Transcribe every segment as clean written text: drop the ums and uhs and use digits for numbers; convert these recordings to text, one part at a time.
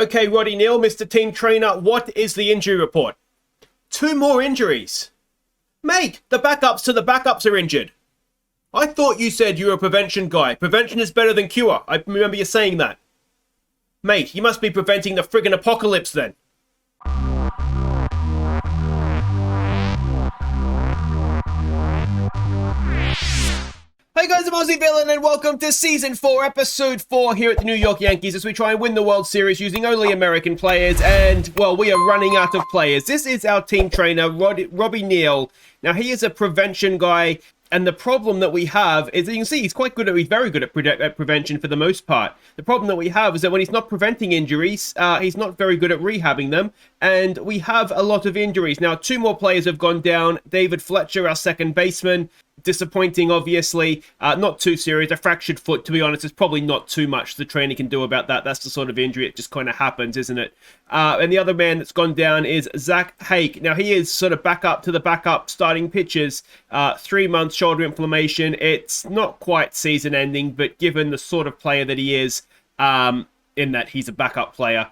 Okay, Roddy Neal, Mr. Team Trainer, what is the injury report? 2 more injuries. Mate, the backups to the backups are injured. I thought you said you were a prevention guy. Prevention is better than cure. I remember you saying that. Mate, you must be preventing the friggin' apocalypse then. Hey guys, I'm Aussie Villain and welcome to Season 4, Episode 4 here at the New York Yankees as we try and win the World Series using only American players and, well, we are running out of players. This is our team trainer, Robbie Neal. Now, he is a prevention guy and the problem that we have is, you can see, he's very good at prevention for the most part. The problem that we have is that when he's not preventing injuries, he's not very good at rehabbing them, and we have a lot of injuries. Now, 2 more players have gone down. David Fletcher, our second baseman, disappointing, obviously. Not too serious. A fractured foot, to be honest, is probably not too much the trainer can do about that. That's the sort of injury, it just kind of happens, isn't it? And the other man that's gone down is Zach Hake. Now, he is sort of back up to the backup starting pitchers. 3 months shoulder inflammation. It's not quite season ending, but given the sort of player that he is, in that he's a backup player,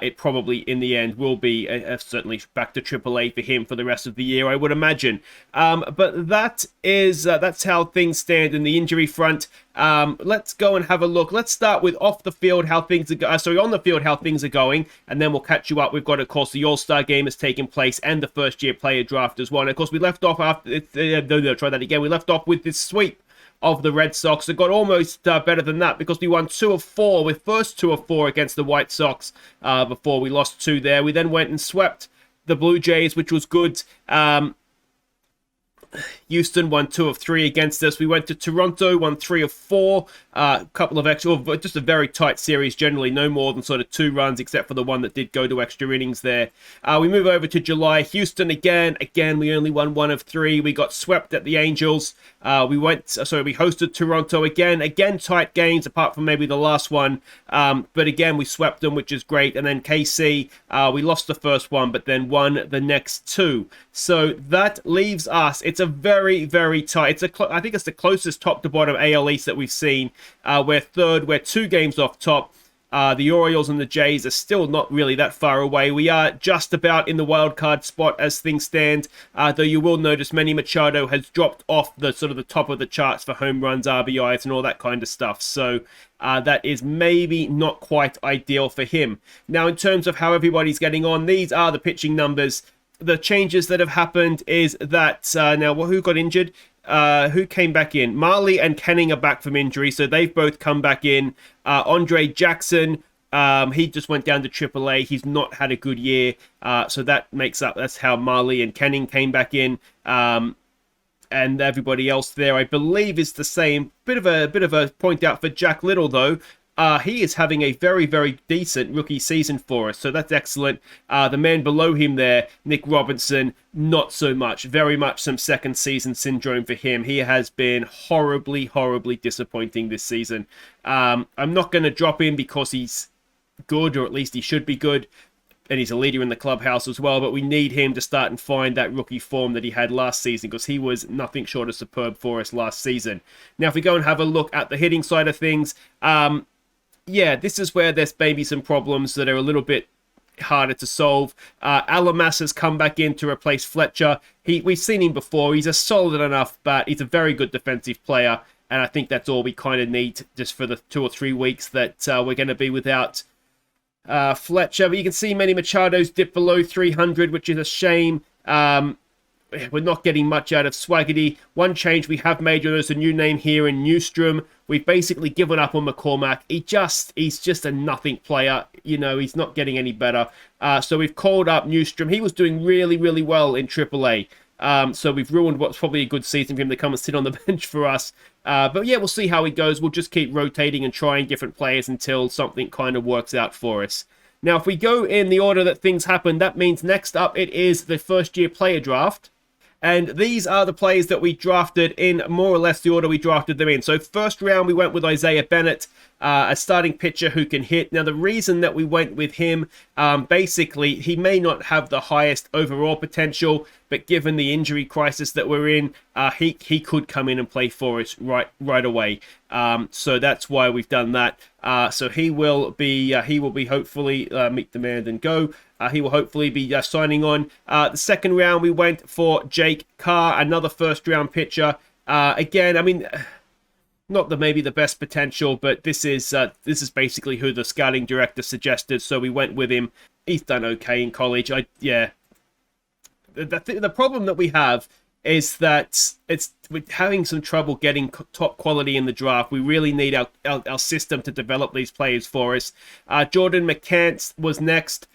it probably in the end will be certainly back to AAA for him for the rest of the year, I would imagine. But that is that's how things stand in the injury front. Let's go and have a look. Let's start with off the field how things are on the field how things are going, and then we'll catch you up. We've got, of course, the All-Star game has taken place and the first-year player draft as well. And of course, we left off after try that again. We left off with this sweep of the Red Sox. It got almost better than that because we won 2 of 4 with first 2 of 4 against the White Sox before we lost 2 there. We then went and swept the Blue Jays, which was good. Houston won 2 of 3 against us. We went to Toronto, won 3 of 4. A couple of extra, just a very tight series generally, no more than sort of 2 runs, except for the one that did go to extra innings there. We move over to July. Houston again, we only won 1 of 3. We got swept at the Angels. We hosted Toronto again tight games, apart from maybe the last one. But again, we swept them, which is great. And then KC, we lost the first one, but then won the next 2. So that leaves us. It's a very, very tight. I think it's the closest top to bottom AL East that we've seen. We're third. We're 2 games off top. The Orioles and the Jays are still not really that far away. We are just about in the wild card spot as things stand. Though you will notice Manny Machado has dropped off the sort of the top of the charts for home runs, RBIs, and all that kind of stuff. So that is maybe not quite ideal for him. Now, in terms of how everybody's getting on, these are the pitching numbers. The changes that have happened is that now who got injured? Who came back in? Marley and Kenning are back from injury, so they've both come back in. Andre Jackson, he just went down to AAA. He's not had a good year, so that makes up. That's how Marley and Kenning came back in. And everybody else there, I believe, is the same. Bit of a point out for Jack Little though. He is having a very, very decent rookie season for us, so that's excellent. The man below him there, Nick Robinson, not so much. Very much some second season syndrome for him. He has been horribly, horribly disappointing this season. I'm not going to drop him because he's good, or at least he should be good, and he's a leader in the clubhouse as well, but we need him to start and find that rookie form that he had last season, because he was nothing short of superb for us last season. Now, if we go and have a look at the hitting side of things, yeah, this is where there's maybe some problems that are a little bit harder to solve. Alamas has come back in to replace Fletcher. We've seen him before. He's a solid enough bat. He's a very good defensive player, and I think that's all we kind of need just for the 2 or 3 weeks that we're going to be without Fletcher. But you can see Manny Machado's dipped below 300, which is a shame. We're not getting much out of Swaggerty. One change we have made, there's a new name here in Newstrom. We've basically given up on McCormack. He's just a nothing player. You know, he's not getting any better. So we've called up Newstrom. He was doing really, really well in AAA. So we've ruined what's probably a good season for him to come and sit on the bench for us. But yeah, we'll see how he goes. We'll just keep rotating and trying different players until something kind of works out for us. Now, if we go in the order that things happen, that means next up it is the first-year player draft. And these are the players that we drafted in more or less the order we drafted them in. So first round, we went with Isaiah Bennett, a starting pitcher who can hit. Now, the reason that we went with him, basically, he may not have the highest overall potential, but given the injury crisis that we're in, he could come in and play for us right away. So that's why we've done that. So he will be hopefully meet demand and go. He will hopefully be signing on. The second round we went for Jake Carr, another first round pitcher. Again, I mean, not maybe the best potential, but this is basically who the scouting director suggested, so we went with him. He's done okay in college. The problem that we have is that we're having some trouble getting top quality in the draft. We really need our system to develop these players for us. Jordan McCants was next.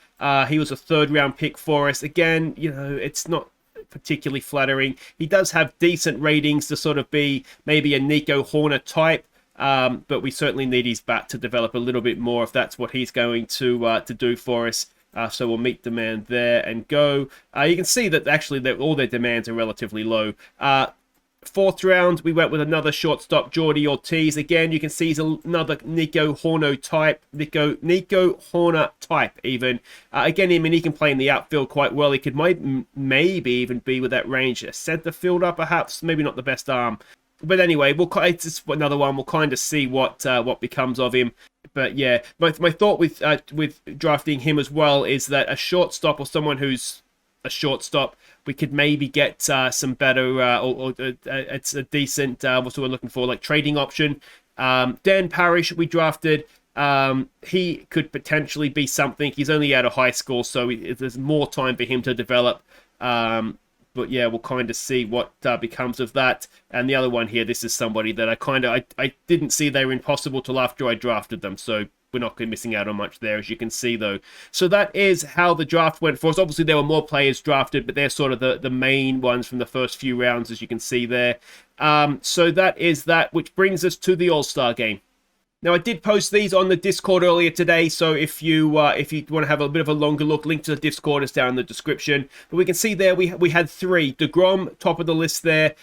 He was a third round pick for us. Again, it's not particularly flattering. He does have decent ratings to sort of be maybe a Nico Horner type, but we certainly need his bat to develop a little bit more if that's what he's going to do for us. So we'll meet demand there and go. You can see that actually all their demands are relatively low. Fourth round, we went with another shortstop, Jordy Ortiz. Again, you can see he's another Nico Horner type. Nico Horner type, even. Again, I mean, he can play in the outfield quite well. He could maybe even be with that range. A center fielder, perhaps. Maybe not the best arm. But anyway, it's just another one. We'll kind of see what becomes of him. But yeah, my thought with drafting him as well is that a shortstop or someone who's a shortstop, we could maybe get some better it's a decent what's we're looking for, like trading option. Dan Parrish we drafted. He could potentially be something. He's only out of high school, so there's more time for him to develop. But yeah, we'll kind of see what becomes of that. And the other one here, this is somebody that I didn't see they were impossible till after I drafted them. So we're not missing out on much there, as you can see, though. So that is how the draft went for us. Obviously, there were more players drafted, but they're sort of the main ones from the first few rounds, as you can see there. So that is that, which brings us to the All-Star game. Now, I did post these on the Discord earlier today, so if you want to have a bit of a longer look, link to the Discord is down in the description. But we can see there we had three. deGrom, top of the list there.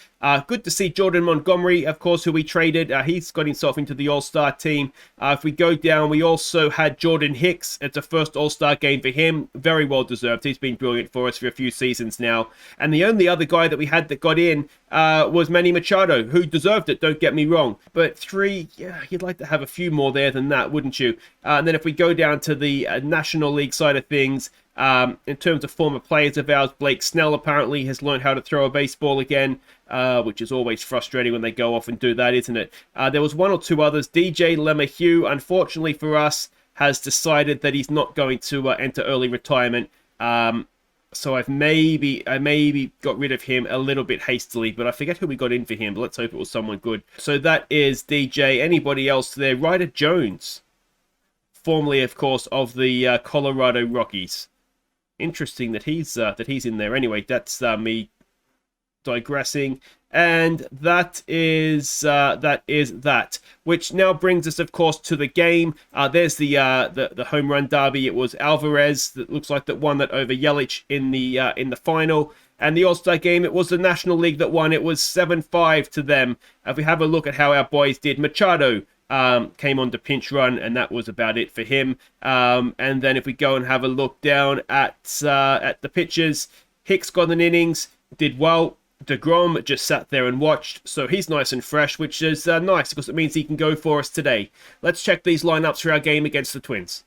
Good to see Jordan Montgomery, of course, who we traded. He's got himself into the All-Star team. If we go down, we also had Jordan Hicks. It's a first All-Star game for him. Very well deserved. He's been brilliant for us for a few seasons now. And the only other guy that we had that got in was Manny Machado, who deserved it, don't get me wrong. But three, yeah, you'd like to have a few more there than that, wouldn't you? And then if we go down to the National League side of things, in terms of former players of ours, Blake Snell apparently has learned how to throw a baseball again, which is always frustrating when they go off and do that, isn't it? There was one or two others. DJ LeMahieu, unfortunately for us, has decided that he's not going to enter early retirement. So I maybe got rid of him a little bit hastily, but I forget who we got in for him, but let's hope it was someone good. So that is DJ. Anybody else there? Ryder Jones, formerly, of course, of the Colorado Rockies. Interesting that he's in there. Anyway, that's me digressing, and that is that. Which now brings us, of course, to the game. There's the home run derby. It was Alvarez that looks like that won that over Yelich in the final. And the All-Star game, it was the National League that won. It was 7-5 to them. If we have a look at how our boys did, Machado came on to pinch run, and that was about it for him. And then if we go and have a look down at the pitchers, Hicks got an innings, did well. deGrom just sat there and watched, so he's nice and fresh, which is nice because it means he can go for us today. Let's check these lineups for our game against the Twins.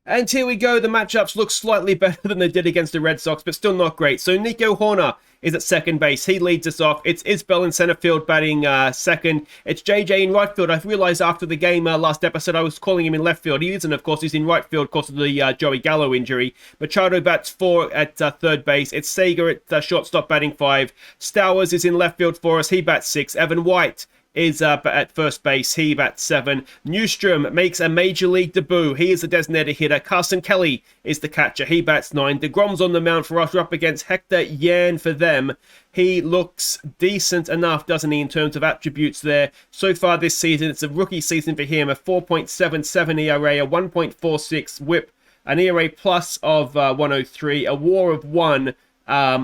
And here we go. The matchups look slightly better than they did against the Red Sox, but still not great. So Nico Horner is at second base. He leads us off. It's Isbell in center field batting second. It's JJ in right field. I realized after the game last episode I was calling him in left field. He isn't, of course. He's in right field because of the Joey Gallo injury. Machado bats 4 at third base. It's Sager at shortstop batting 5. Stowers is in left field for us. He bats 6. Evan White is at first base. He bats 7. Newstrom makes a major league debut. He is the designated hitter. Carson Kelly is the catcher. He bats 9. deGrom's on the mound for us. We're up against Hector Yan for them. He looks decent enough, doesn't he, in terms of attributes there. So far this season, it's a rookie season for him. A 4.77 ERA, a 1.46 whip, an ERA plus of 103, a WAR of 1.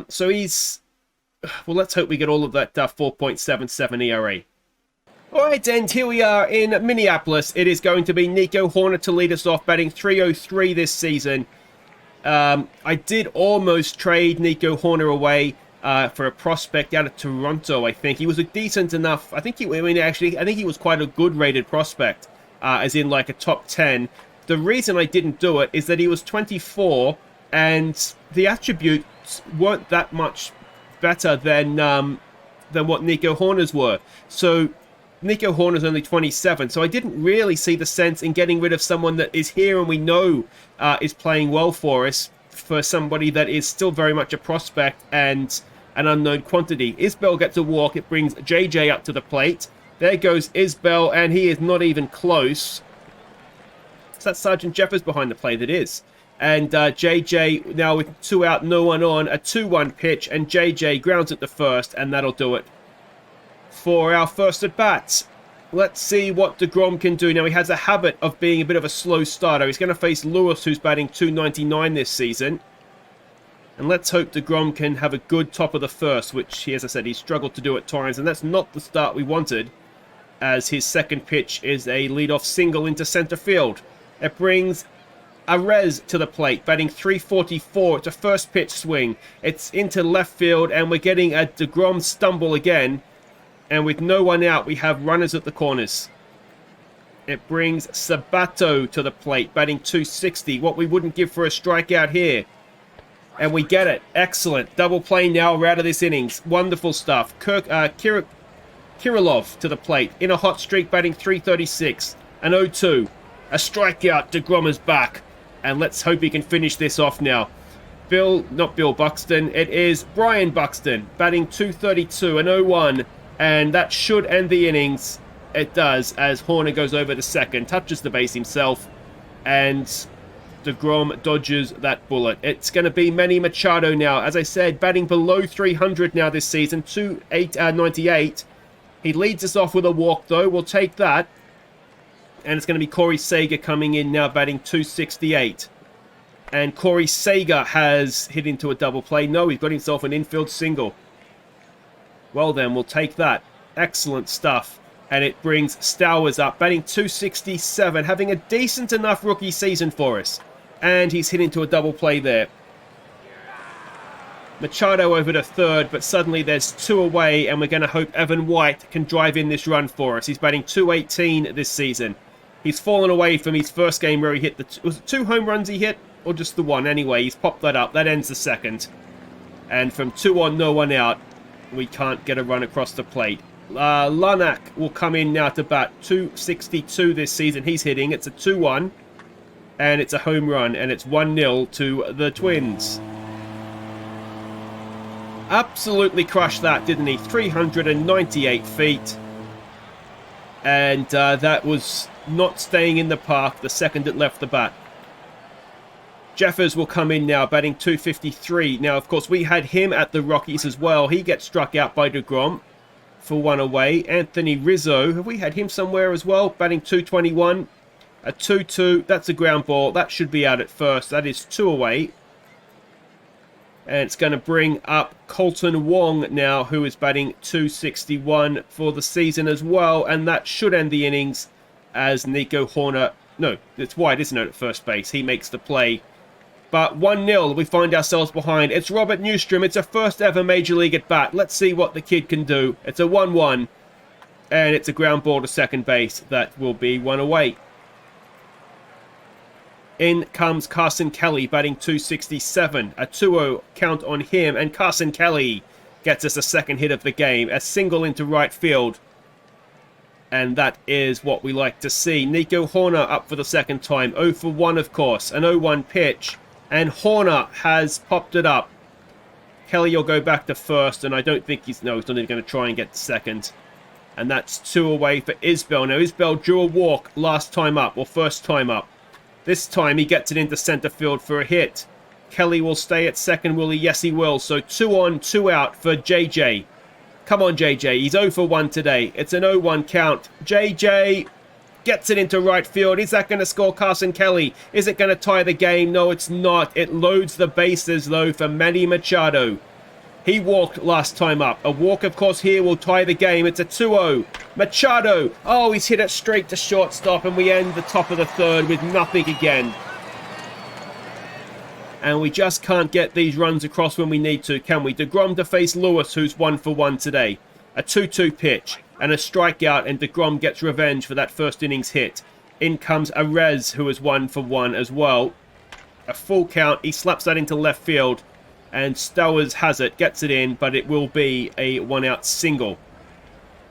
So he's... Well, let's hope we get all of that 4.77 ERA. Alright, and here we are in Minneapolis. It is going to be Nico Horner to lead us off, batting 303 this season. I did almost trade Nico Horner away. for a prospect out of Toronto, I think. He was a decent enough... I think he was quite a good rated prospect, as in like a top 10. The reason I didn't do it is that he was 24, and the attributes weren't that much better than what Nico Horner's were. So Nico Horner's only 27, so I didn't really see the sense in getting rid of someone that is here and we know is playing well for us, for somebody that is still very much a prospect and an unknown quantity. Isbell gets a walk. It brings JJ up to the plate. There goes Isbell, and he is not even close. So that's Sergeant Jeffers behind the plate. That is. And JJ, now with 2 out, no one on, a 2-1 pitch, and JJ grounds at the first, and that'll do it for our first at bat. Let's see what deGrom can do. Now, he has a habit of being a bit of a slow starter. He's going to face Lewis, who's batting .299 this season. And let's hope deGrom can have a good top of the first, which, as I said, he struggled to do at times. And that's not the start we wanted, as his second pitch is a leadoff single into center field. It brings Arez to the plate, batting .344. It's a first pitch swing. It's into left field, and we're getting a deGrom stumble again. And with no one out, we have runners at the corners. It brings Sabato to the plate, batting .260. What we wouldn't give for a strikeout here. And we get it. Excellent. Double play now. We're out of this innings. Wonderful stuff. Kirillov to the plate. In a hot streak, batting .336. An 0-2. A strikeout. deGrom is back. And let's hope he can finish this off now. Not Bill Buxton. It is Brian Buxton, batting .232. An 0-1. And that should end the innings. It does, as Horner goes over to second, touches the base himself, and deGrom dodges that bullet. It's going to be Manny Machado now. As I said, batting below 300 now this season, .298. He leads us off with a walk, though. We'll take that. And it's going to be Corey Seager coming in now, batting .268. And Corey Seager has hit into a double play. No, he's got himself an infield single. Well then, we'll take that. Excellent stuff. And it brings Stowers up, batting .267, having a decent enough rookie season for us. And he's hit into a double play there. Machado over to third, but suddenly there's 2 away, and we're going to hope Evan White can drive in this run for us. He's batting .218 this season. He's fallen away from his first game where he hit was it 2 home runs he hit? Or just the 1? Anyway, he's popped that up. That ends the second. And from 2 on, no one out, we can't get a run across the plate. Lanak will come in now to bat. .262 this season he's hitting. It's a 2-1. And it's a home run. And it's 1-0 to the Twins. Absolutely crushed that, didn't he? 398 feet. And that was not staying in the park the second it left the bat. Jeffers will come in now, batting .253. Now, of course, we had him at the Rockies as well. He gets struck out by deGrom for 1 away. Anthony Rizzo, have we had him somewhere as well? Batting .221. A 2-2. That's a ground ball. That should be out at first. That is 2 away. And it's going to bring up Colton Wong now, who is batting .261 for the season as well. And that should end the innings as Nico Horner... No, it's White, isn't it, at first base? He makes the play. But 1-0, we find ourselves behind. It's Robert Newstrom. It's a first ever Major League at bat. Let's see what the kid can do. It's a 1-1. And it's a ground ball to second base. That will be 1 away. In comes Carson Kelly, batting .267. A 2-0 count on him. And Carson Kelly gets us a second hit of the game. A single into right field. And that is what we like to see. Nico Horner up for the second time. 0 for 1, of course. An 0-1 pitch. And Horner has popped it up. Kelly will go back to first. And I don't think he's... No, he's not even going to try and get to second. And that's 2 away for Isbell. Now, Isbell drew a walk last time up. Or first time up. This time he gets it into center field for a hit. Kelly will stay at second, will he? Yes, he will. So 2 on, 2 out for JJ. Come on, JJ. He's 0 for 1 today. It's an 0-1 count. JJ gets it into right field. Is that going to score Carson Kelly? Is it going to tie the game? No, it's not. It loads the bases, though, for Manny Machado. He walked last time up. A walk, of course, here will tie the game. It's a 2-0. Machado. Oh, he's hit it straight to shortstop, and we end the top of the third with nothing again. And we just can't get these runs across when we need to, can we? deGrom to face Lewis, who's 1 for 1 today. A 2-2 pitch and a strikeout, and deGrom gets revenge for that first innings hit. In comes Arez, who is 1 for 1 as well. A full count. He slaps that into left field, and Stowers has it, gets it in, but it will be a 1-out single.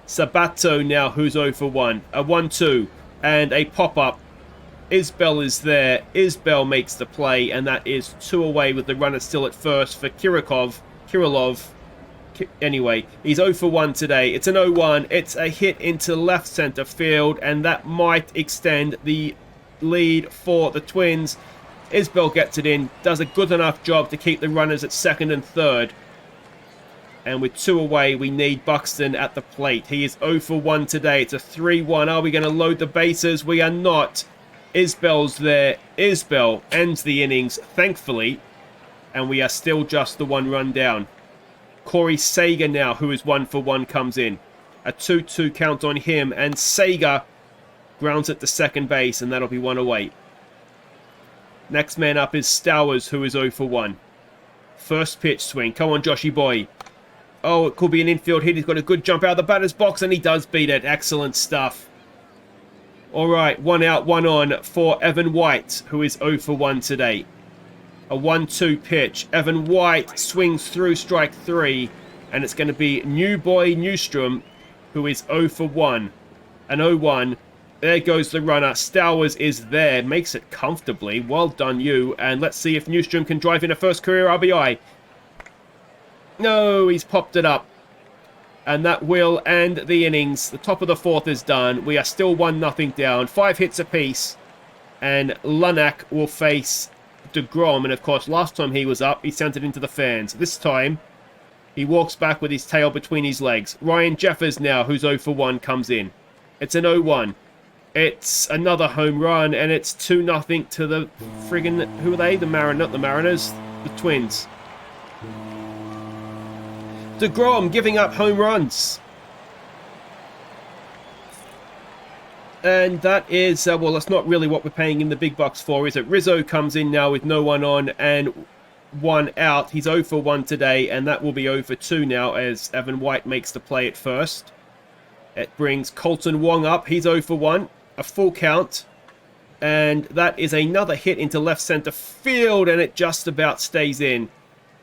Sabato now, who's 0 for 1. A 1-2 and a pop-up. Isbell is there. Isbell makes the play, and that is 2 away with the runner still at first for Kirilov. Anyway, he's 0 for 1 today. It's an 0-1. It's a hit into left center field, and that might extend the lead for the Twins. Isbell gets it in, does a good enough job to keep the runners at second and third. And with 2 away, we need Buxton at the plate. He is 0 for 1 today. It's a 3-1. Are we going to load the bases? We are not. Isbell's there. Isbell ends the innings, thankfully. And we are still just the 1 run down. Corey Seager now, who is 1 for 1, comes in. A 2-2 count on him. And Seager grounds it to second base, and that'll be 1 away. Next man up is Stowers, who is 0 for 1. First pitch swing. Come on, Joshy boy. Oh, it could be an infield hit. He's got a good jump out of the batter's box, and he does beat it. Excellent stuff. All right, 1 out, 1 on for Evan White, who is 0 for 1 today. A 1-2 pitch. Evan White swings through strike 3, and it's going to be New Boy Newstrom, who is 0 for 1. An 0-1. There goes the runner. Stowers is there. Makes it comfortably. Well done, you. And let's see if Newstrom can drive in a first career RBI. No, he's popped it up. And that will end the innings. The top of the 4th is done. We are still 1-0 down. 5 hits apiece. And Lunak will face deGrom. And of course, last time he was up, he sent it into the fans. This time, he walks back with his tail between his legs. Ryan Jeffers now, who's 0 for 1, comes in. It's an 0-1. It's another home run, and it's 2-0 to the friggin'... Who are they? Not the Mariners. The Twins. deGrom giving up home runs. And that is, well, that's not really what we're paying him the big bucks for, is it? Rizzo comes in now with no one on and 1 out. He's 0 for 1 today, and that will be 0 for 2 now as Evan White makes the play at first. It brings Colton Wong up. He's 0 for 1. A full count. And that is another hit into left center field, and it just about stays in.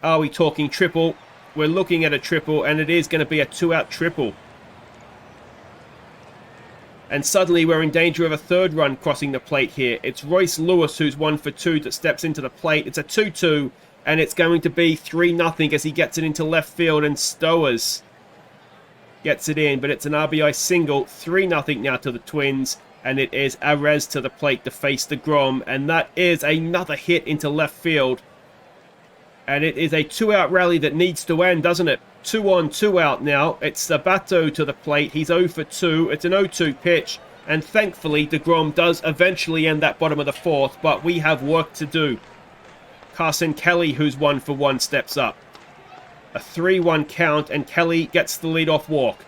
Are we talking triple? We're looking at a triple, and it is going to be a 2-out triple. And suddenly we're in danger of a 3rd run crossing the plate here. It's Royce Lewis, who's 1 for 2, that steps into the plate. It's a 2-2, and it's going to be 3-0 as he gets it into left field, and Stowers gets it in. But it's an RBI single. 3-0 now to the Twins, and it is Arez to the plate to face deGrom. And that is another hit into left field. And it is a 2-out rally that needs to end, doesn't it? 2 on, 2 out now. It's Sabato to the plate. He's 0 for 2. It's an 0-2 pitch. And thankfully, deGrom does eventually end that bottom of the 4th. But we have work to do. Carson Kelly, who's 1 for 1, steps up. A 3-1 count, and Kelly gets the leadoff walk.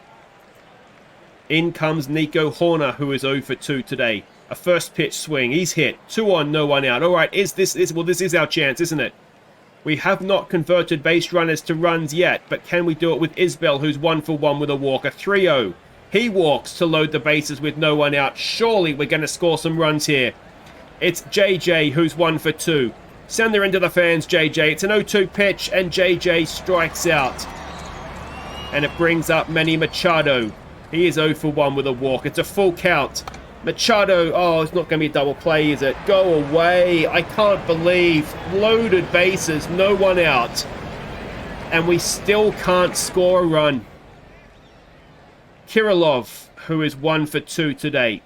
In comes Nico Horner, who is 0 for 2 today. A first pitch swing. He's hit. 2 on, no one out. All right, this is our chance, isn't it? We have not converted base runners to runs yet, but can we do it with Isbell, who's 1 for 1 with a walk? A 3-0. He walks to load the bases with no one out. Surely we're going to score some runs here. It's JJ, who's 1 for 2. Send her into the fans, JJ. It's an 0-2 pitch, and JJ strikes out. And it brings up Manny Machado. He is 0 for 1 with a walk. It's a full count. Machado, oh, it's not going to be a double play, is it? Go away. I can't believe. Loaded bases, no one out. And we still can't score a run. Kirilov, who is 1 for 2 today.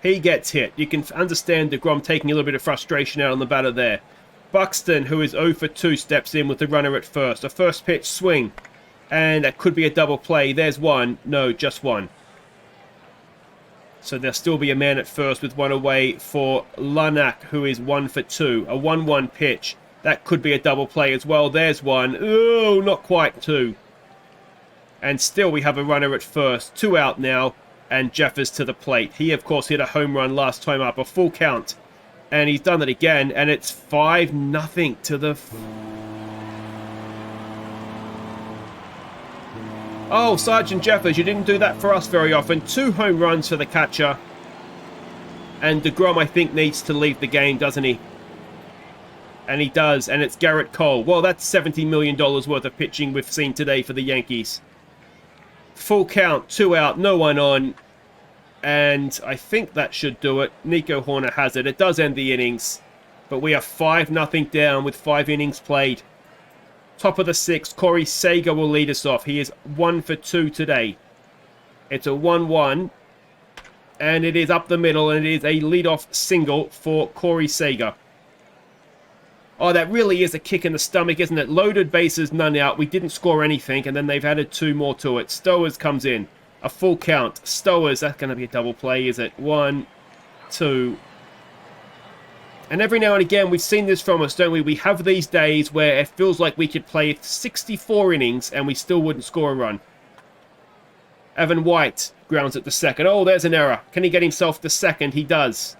He gets hit. You can understand deGrom taking a little bit of frustration out on the batter there. Buxton, who is 0 for 2, steps in with the runner at first. A first pitch swing. And that could be a double play. There's one. No, just one. So there'll still be a man at first with 1 away for Lunak, who is 1 for 2. A 1-1 pitch. That could be a double play as well. There's one. Oh, not quite 2. And still we have a runner at first. 2 out now. And Jeffers to the plate. He, of course, hit a home run last time up. A full count. And he's done it again, and it's 5-0 to the... Oh, Sergeant Jeffers, you didn't do that for us very often. 2 home runs for the catcher. And deGrom, I think, needs to leave the game, doesn't he? And he does, and it's Garrett Cole. Well, that's $70 million worth of pitching we've seen today for the Yankees. Full count, 2 out, no one on. And I think that should do it. Nico Horner has it. It does end the innings. But we are 5-0 down with 5 innings played. Top of the 6th, Corey Seager will lead us off. He is 1 for 2 today. It's a 1-1. And it is up the middle, and it is a leadoff single for Corey Seager. Oh, that really is a kick in the stomach, isn't it? Loaded bases, none out. We didn't score anything, and then they've added 2 more to it. Stowers comes in. A full count. Stowers, that's going to be a double play, is it? 1, 2. And every now and again, we've seen this from us, don't we? We have these days where it feels like we could play 64 innings, and we still wouldn't score a run. Evan White grounds at the second. Oh, there's an error. Can he get himself to second? He does.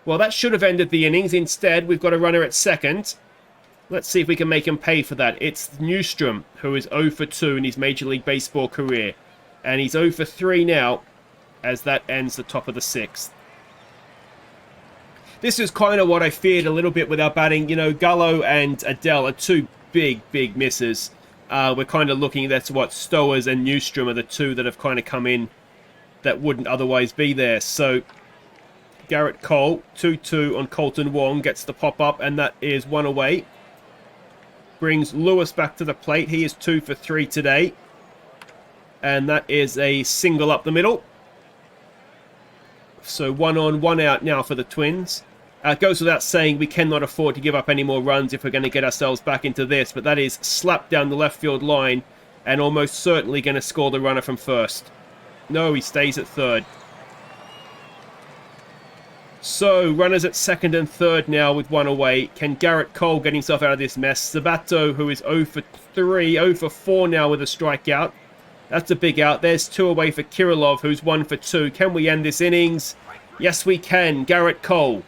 Well, that should have ended the innings. Instead, we've got a runner at second. Let's see if we can make him pay for that. It's Newstrom, who is 0 for 2 in his Major League Baseball career. And he's 0 for 3 now, as that ends the top of the 6th. This is kind of what I feared a little bit with our batting. You know, Gallo and Adele are 2 big misses. We're kind of looking, that's what, Stowers and Newstrom are the 2 that have kind of come in that wouldn't otherwise be there. So Garrett Cole, 2-2 on Colton Wong, gets the pop-up, and that is 1 away. Brings Lewis back to the plate. He is 2 for 3 today. And that is a single up the middle. So 1 on, 1 out now for the Twins. It goes without saying we cannot afford to give up any more runs if we're going to get ourselves back into this. But that is slapped down the left field line and almost certainly going to score the runner from first. No, he stays at third. So, runners at second and third now with 1 away. Can Garrett Cole get himself out of this mess? Sabato, who is 0 for 3, 0 for 4 now with a strikeout. That's a big out. There's 2 away for Kirilov, who's 1 for 2. Can we end this innings? Yes, we can. Garrett Cole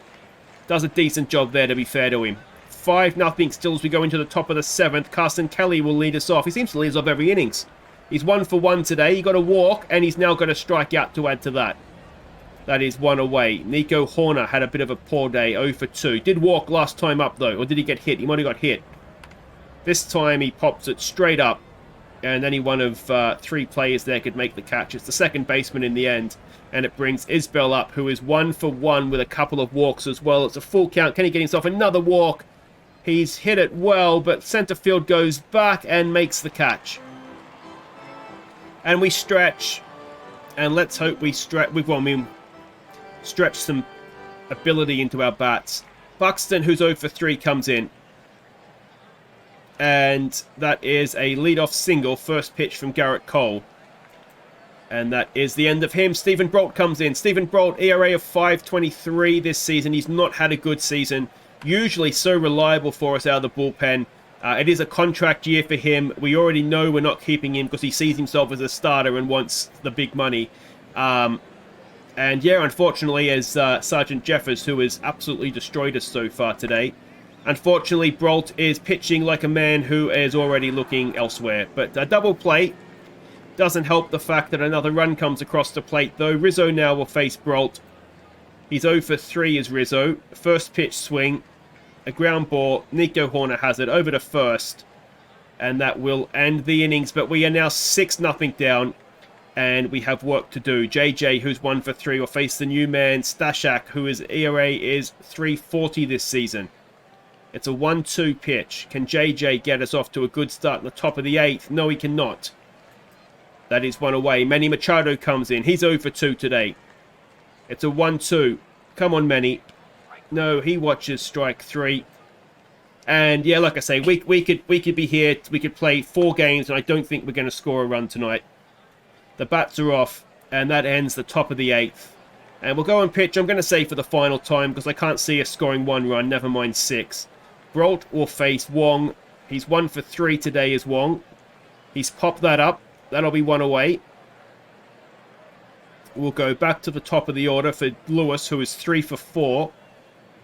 does a decent job there, to be fair to him. 5-0 still as we go into the top of the 7th. Carson Kelly will lead us off. He seems to lead us off every innings. He's 1 for 1 today. He got a walk, and he's now got a strikeout to add to that. That is 1 away. Nico Horner had a bit of a poor day, 0 for 2. Did walk last time up, though. Or did he get hit? He might have got hit. This time he pops it straight up. And any one of 3 players there could make the catch. It's the second baseman in the end. And it brings Isbell up, who is 1 for 1 with a couple of walks as well. It's a full count. Can he get himself another walk? He's hit it well, but center field goes back and makes the catch. And we stretch. And let's hope we stretch. Stretch some ability into our bats. Buxton, who's 0 for 3, comes in. And that is a leadoff single, first pitch from Garrett Cole. And that is the end of him. Stephen Brault comes in. Stephen Brault, ERA of 5.23 this season. He's not had a good season. Usually so reliable for us out of the bullpen. It is a contract year for him. We already know we're not keeping him because he sees himself as a starter and wants the big money. And yeah, unfortunately, as Sergeant Jeffers, who has absolutely destroyed us so far today, unfortunately, Brault is pitching like a man who is already looking elsewhere. But a double play doesn't help the fact that another run comes across the plate, though. Rizzo now will face Brault. He's 0 for 3 is Rizzo. First pitch swing, a ground ball. Nico Horner has it over to first. And that will end the innings. But we are now 6-0 down. And we have work to do. JJ, who's 1 for 3, will face the new man, Stashak, who his ERA is 3.40 this season. It's a 1-2 pitch. Can JJ get us off to a good start in the top of the 8th? No, he cannot. That is 1 away. Manny Machado comes in. He's 0 for 2 today. It's a 1-2. Come on, Manny. No, he watches strike 3. And yeah, like I say, we could be here. We could play 4 games, and I don't think we're going to score a run tonight. The bats are off, and that ends the top of the 8th. And we'll go and pitch, I'm going to say for the final time, because I can't see us scoring 1 run, never mind 6. Brault will face Wong. He's 1 for 3 today is Wong. He's popped that up. That'll be 1 away. We'll go back to the top of the order for Lewis, who is 3 for 4.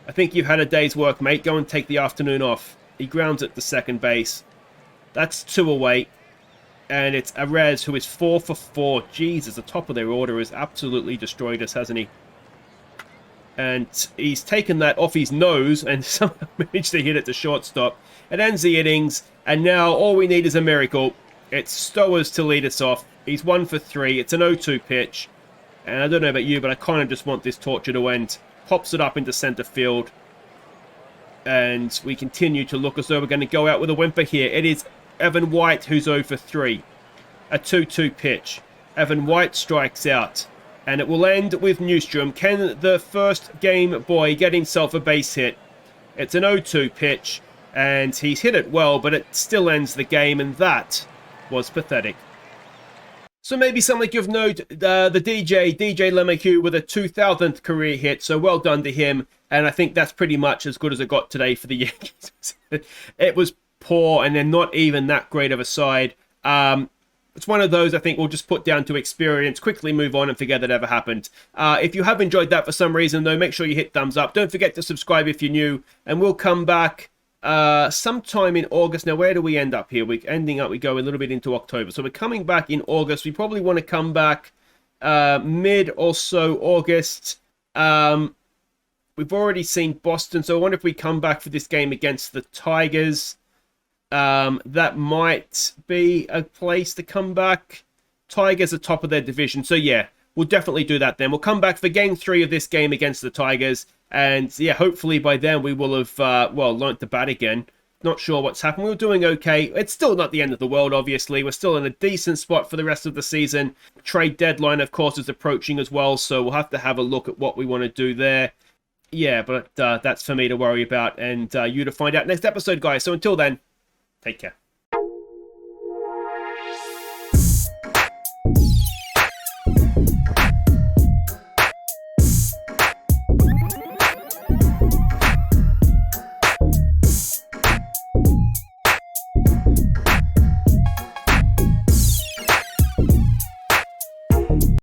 I think you've had a day's work, mate. Go and take the afternoon off. He grounds at the second base. That's 2 away. And it's Arez, who is 4 for 4. Jesus, the top of their order has absolutely destroyed us, hasn't he? And he's taken that off his nose and somehow managed to hit it to shortstop. It ends the innings, and now all we need is a miracle. It's Stowers to lead us off. He's 1 for 3. It's an 0-2 pitch. And I don't know about you, but I kind of just want this torture to end. Pops it up into center field. And we continue to look as though we're going to go out with a whimper here. It is Evan White who's 0 for 3. A 2-2 pitch. Evan White strikes out. And it will end with Newstrom. Can the first game boy get himself a base hit? It's an 0-2 pitch. And he's hit it well, but it still ends the game. And that was pathetic. So maybe something of note, the DJ LeMahieu with a 2000th career hit. So well done to him. And I think that's pretty much as good as it got today for the Yankees. It was poor, and they're not even that great of a side. It's one of those I think we'll just put down to experience, quickly move on and forget that ever happened. If you have enjoyed that for some reason, though, make sure you hit thumbs up. Don't forget to subscribe if you're new, and we'll come back sometime in August. Now, where do we end up here? We go a little bit into October. So we're coming back in August. We probably want to come back mid or so August. We've already seen Boston, so I wonder if we come back for this game against the Tigers. That might be a place to come back. Tigers are top of their division, so yeah, we'll definitely do that then. We'll come back for game 3 of this game against the Tigers, and yeah, hopefully by then we will have, learnt to bat again. Not sure what's happened. We're doing okay. It's still not the end of the world, obviously. We're still in a decent spot for the rest of the season. Trade deadline, of course, is approaching as well, so we'll have to have a look at what we want to do there. Yeah, but that's for me to worry about and you to find out next episode, guys. So until then, take care.